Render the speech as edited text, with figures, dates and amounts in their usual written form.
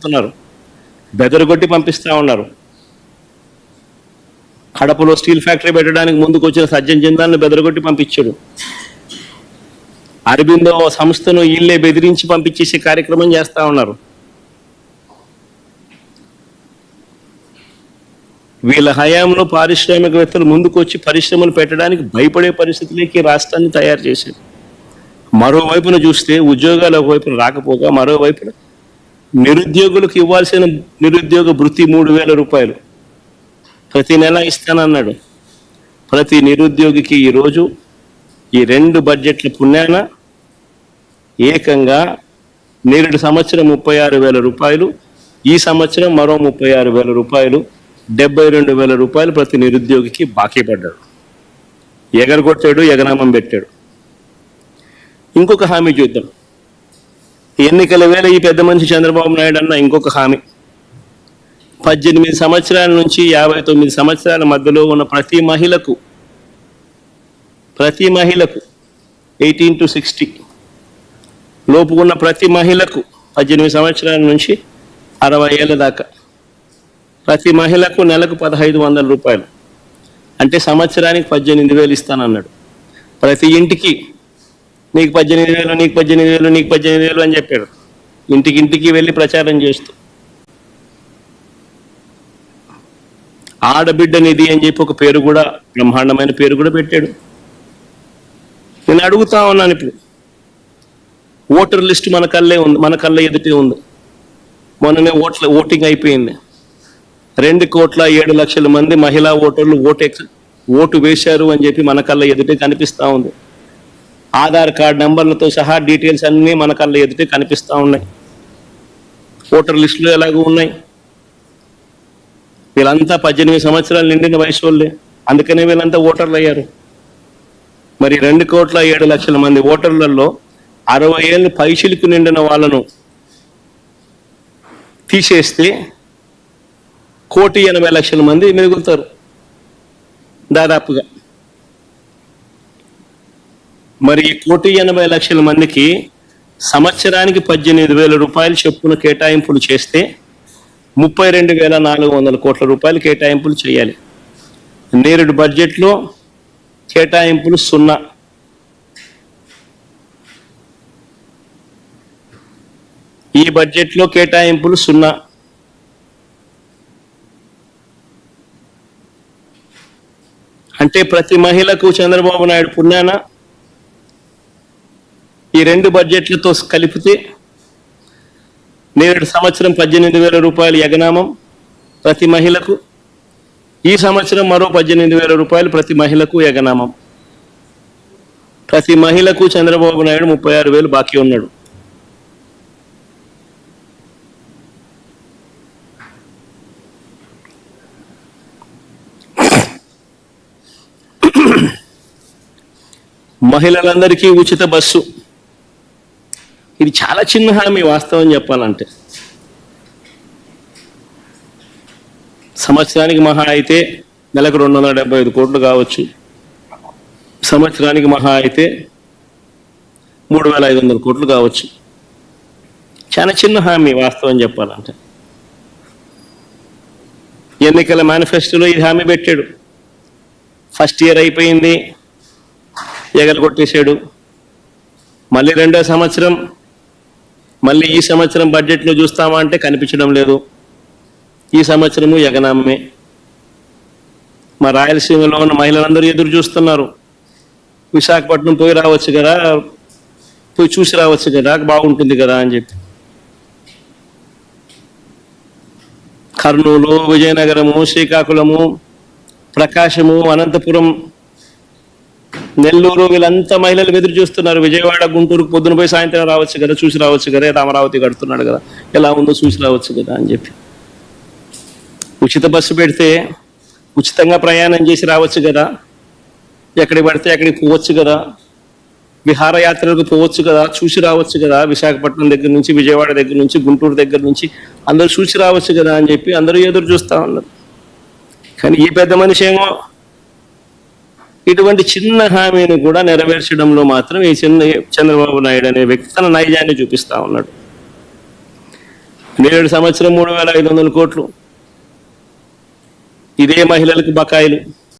ఉన్నారు, బెదరగొట్టి పంపిస్తూ ఉన్నారు. కడపలో స్టీల్ ఫ్యాక్టరీ పెట్టడానికి ముందుకు వచ్చిన సజ్జన్ జిందాల్ని బెదరగొట్టి పంపించాడు. అరబిందో సంస్థను వీళ్ళే బెదిరించి పంపించేసే కార్యక్రమం చేస్తూ ఉన్నారు. వీళ్ళ హయాంలో పారిశ్రామికవేత్తలు ముందుకు వచ్చి పరిశ్రమలు పెట్టడానికి భయపడే పరిస్థితులకి రాష్ట్రాన్ని తయారు చేశారు. మరోవైపున చూస్తే ఉద్యోగాలు ఒకవైపున రాకపోగా మరోవైపున నిరుద్యోగులకు ఇవ్వాల్సిన నిరుద్యోగ భృతి 3,000 రూపాయలు ప్రతి నెల ఇస్తానన్నాడు. ప్రతి నిరుద్యోగికి ఈరోజు ఈ 2 బడ్జెట్ల పుణ్యాన ఏకంగా నేరుడు సంవత్సరం 36,000 రూపాయలు, ఈ సంవత్సరం మరో 36,000 రూపాయలు, 72,000 రూపాయలు ప్రతి నిరుద్యోగికి బాకీ పడ్డాడు. ఎగరగొట్టాడు, ఎగనామం పెట్టాడు. ఇంకొక హామీ చూద్దాం. ఎన్నికల వేళ ఈ పెద్ద మనిషి చంద్రబాబు నాయుడు అన్న ఇంకొక హామీ, 18 సంవత్సరాల నుంచి 59 సంవత్సరాల మధ్యలో ఉన్న ప్రతి మహిళకు 18 to 60 లోపు ఉన్న ప్రతి మహిళకు 18 సంవత్సరాల నుంచి 60 ఏళ్ళ దాకా ప్రతి మహిళకు నెలకు 1,500 రూపాయలు, అంటే సంవత్సరానికి 18,000 ఇస్తానన్నాడు. ప్రతి ఇంటికి నీకు 18,000, నీకు 18,000, నీకు 18,000 అని చెప్పాడు. ఇంటికి వెళ్ళి ప్రచారం చేస్తూ ఆడబిడ్డ నిధి అని చెప్పి ఒక పేరు కూడా, బ్రహ్మాండమైన పేరు కూడా పెట్టాడు. నేను అడుగుతా ఉన్నాను, ఇప్పుడు ఓటర్ లిస్ట్ మన కళ్ళ ఎదుటే ఉంది. మొన్ననే ఓటింగ్ అయిపోయింది. 2,07,00,000 మంది మహిళా ఓటర్లు ఓటు వేశారు అని చెప్పి మన కళ్ళ ఎదుటే కనిపిస్తూ ఉంది. ఆధార్ కార్డ్ నెంబర్లతో సహా డీటెయిల్స్ అన్నీ మన కళ్ళ ఎదుటే కనిపిస్తూ ఉన్నాయి. ఓటర్ లిస్టులు ఎలాగో ఉన్నాయి. వీళ్ళంతా 18 సంవత్సరాలు నిండిన వయసు వాళ్ళే, అందుకనే వీళ్ళంతా ఓటర్లు అయ్యారు. మరి 2,07,00,000 మంది ఓటర్లలో 60 ఏళ్ళు పైచిలకు నిండిన వాళ్ళను తీసేస్తే 1,80,00,000 మంది మిగులుతారు దాదాపుగా. మరి 1,80,00,000 మందికి సంవత్సరానికి 18,000 రూపాయలు చొప్పున కేటాయింపులు చేస్తే 32,400 కోట్ల రూపాయలు కేటాయింపులు చేయాలి. నేరుడు బడ్జెట్లో కేటాయింపులు 0. ఈ బడ్జెట్లో కేటాయింపులు 0. అంటే ప్రతి మహిళకు చంద్రబాబు నాయుడు పుణ్యాన ఈ 2 బడ్జెట్లతో కలిపితే నేడు సంవత్సరం 18,000 రూపాయలు ఎగనామం ప్రతి మహిళకు, ఈ సంవత్సరం మరో 18,000 రూపాయలు ప్రతి మహిళకు ఎగనామం. ప్రతి మహిళకు చంద్రబాబు నాయుడు 36,000 బాకీ ఉన్నాడు. మహిళలందరికీ ఉచిత బస్సు, ఇది చాలా చిన్న హామీ వాస్తవం చెప్పాలంటే. సంవత్సరానికి మహా అయితే నెలకు 275 కోట్లు కావచ్చు, సంవత్సరానికి మహా అయితే 3,500 కోట్లు కావచ్చు. చాలా చిన్న హామీ వాస్తవం చెప్పాలంటే. ఎన్నికల మేనిఫెస్టోలో ఇది హామీ పెట్టాడు. ఫస్ట్ ఇయర్ అయిపోయింది, ఎగరగొట్టేశాడు. మళ్ళీ 2వ సంవత్సరం, మళ్ళీ ఈ సంవత్సరం బడ్జెట్లో చూస్తామా అంటే కనిపించడం లేదు. ఈ సంవత్సరము ఎగనామే. మా రాయలసీమలో ఉన్న మహిళలందరూ ఎదురు చూస్తున్నారు. విశాఖపట్నం పోయి రావచ్చు కదా, పోయి చూసి రావచ్చు కదా, బాగుంటుంది కదా అని చెప్పి. కర్నూలు, విజయనగరము, శ్రీకాకుళము, ప్రకాశము, అనంతపురం, నెల్లూరు, వీళ్ళంతా మహిళలు ఎదురు చూస్తున్నారు. విజయవాడ, గుంటూరుకు పొద్దున పోయి సాయంత్రం రావచ్చు కదా, చూసి రావచ్చు కదా, అమరావతి కడుతున్నాడు కదా, ఎలా ఉందో చూసి రావచ్చు కదా అని చెప్పి. ఉచిత బస్సు పెడితే ఉచితంగా ప్రయాణం చేసి రావచ్చు కదా, ఎక్కడికి పడితే అక్కడికి పోవచ్చు కదా, విహారయాత్రలకు పోవచ్చు కదా, చూసి రావచ్చు కదా, విశాఖపట్నం దగ్గర నుంచి, విజయవాడ దగ్గర నుంచి, గుంటూరు దగ్గర నుంచి అందరూ చూసి రావచ్చు కదా అని చెప్పి అందరూ ఎదురు చూస్తూ ఉన్నారు. కానీ ఈ పెద్ద మనిషి ఏమో ఇటువంటి చిన్న హామీని కూడా నెరవేర్చడంలో మాత్రం ఈ చంద్రబాబు నాయుడు అనే వ్యక్తి తన నైజాన్ని చూపిస్తా ఉన్నాడు. నేడు సంవత్సరం 3,500 కోట్లు. ఇదే మహిళలకు బకాయిలు.